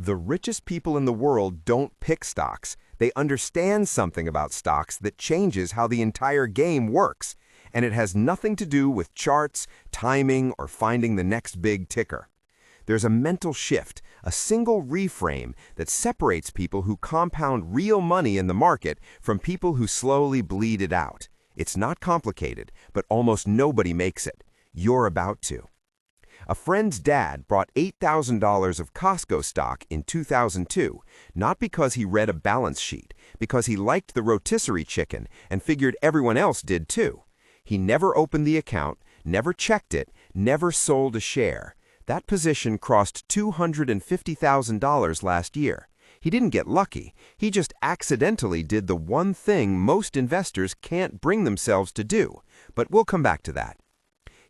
The richest people in the world don't pick stocks. They understand something about stocks that changes how the entire game works, and it has nothing to do with charts, timing, or finding the next big ticker. There's a mental shift, a single reframe that separates people who compound real money in the market from people who slowly bleed it out. It's not complicated, but almost nobody makes it. You're about to. A friend's dad bought $8,000 of Costco stock in 2002, not because he read a balance sheet, because he liked the rotisserie chicken and figured everyone else did too. He never opened the account, never checked it, never sold a share. That position crossed $250,000 last year. He didn't get lucky. He just accidentally did the one thing most investors can't bring themselves to do. But we'll come back to that.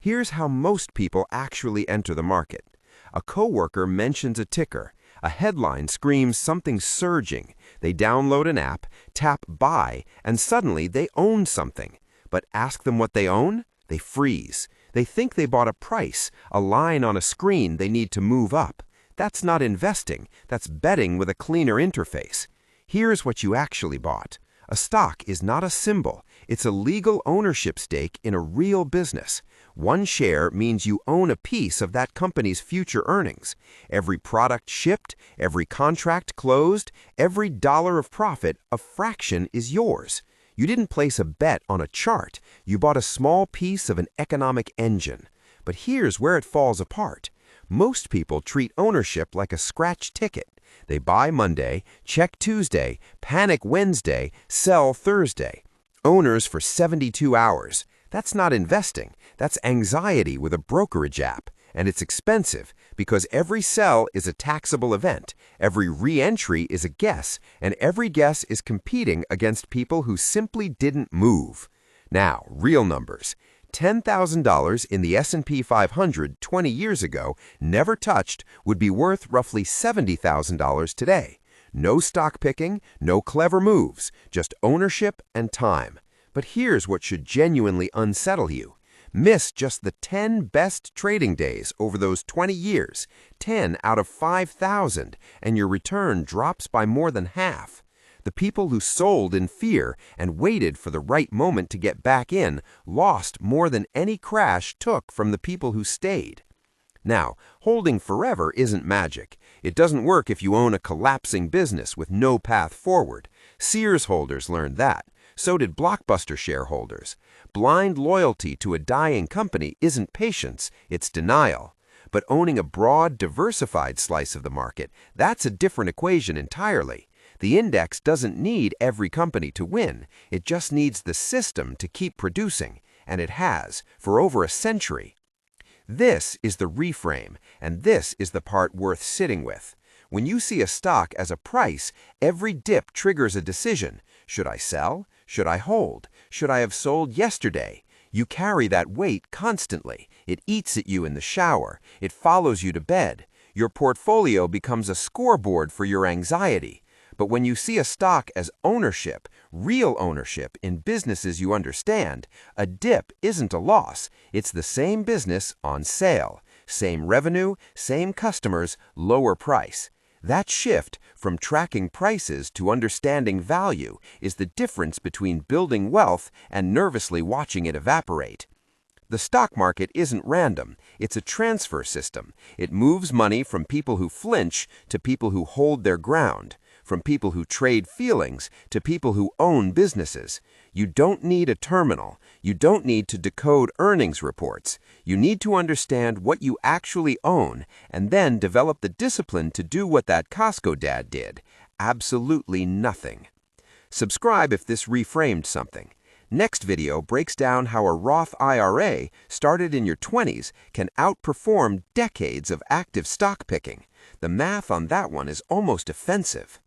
Here's how most people actually enter the market. A coworker mentions a ticker. A headline screams something surging. They download an app, tap buy, and suddenly they own something. But ask them what they own? They freeze. They think they bought a price, a line on a screen they need to move up. That's not investing. That's betting with a cleaner interface. Here's what you actually bought. A stock is not a symbol. It's a legal ownership stake in a real business. One share means you own a piece of that company's future earnings. Every product shipped, every contract closed, every dollar of profit, a fraction is yours. You didn't place a bet on a chart. You bought a small piece of an economic engine. But here's where it falls apart. Most people treat ownership like a scratch ticket. They buy Monday, check Tuesday, panic Wednesday, sell Thursday. Owners for 72 hours. That's not investing. That's anxiety with a brokerage app. And it's expensive because every sell is a taxable event, every re-entry is a guess, and every guess is competing against people who simply didn't move. Now, real numbers. $10,000 in the S&P 500 20 years ago, never touched, would be worth roughly $70,000 today. No stock picking, no clever moves, just ownership and time. But here's what should genuinely unsettle you. Miss just the 10 best trading days over those 20 years, 10 out of 5,000, and your return drops by more than half. The people who sold in fear and waited for the right moment to get back in lost more than any crash took from the people who stayed. Now, holding forever isn't magic. It doesn't work if you own a collapsing business with no path forward. Sears holders learned that. So did Blockbuster shareholders. Blind loyalty to a dying company isn't patience, it's denial. But owning a broad, diversified slice of the market, that's a different equation entirely. The index doesn't need every company to win. It just needs the system to keep producing, and it has for over a century. This is the reframe, and this is the part worth sitting with. When you see a stock as a price, every dip triggers a decision. Should I sell? Should I hold? Should I have sold yesterday? You carry that weight constantly. It eats at you in the shower. It follows you to bed. Your portfolio becomes a scoreboard for your anxiety. But when you see a stock as ownership, real ownership in businesses you understand, a dip isn't a loss. It's the same business on sale. Same revenue, same customers, lower price. That shift from tracking prices to understanding value is the difference between building wealth and nervously watching it evaporate. The stock market isn't random. It's a transfer system. It moves money from people who flinch to people who hold their ground, from people who trade feelings to people who own businesses. You don't need a terminal. You don't need to decode earnings reports. You need to understand what you actually own and then develop the discipline to do what that Costco dad did. Absolutely nothing. Subscribe if this reframed something. Next video breaks down how a Roth IRA started in your 20s can outperform decades of active stock picking. The math on that one is almost offensive.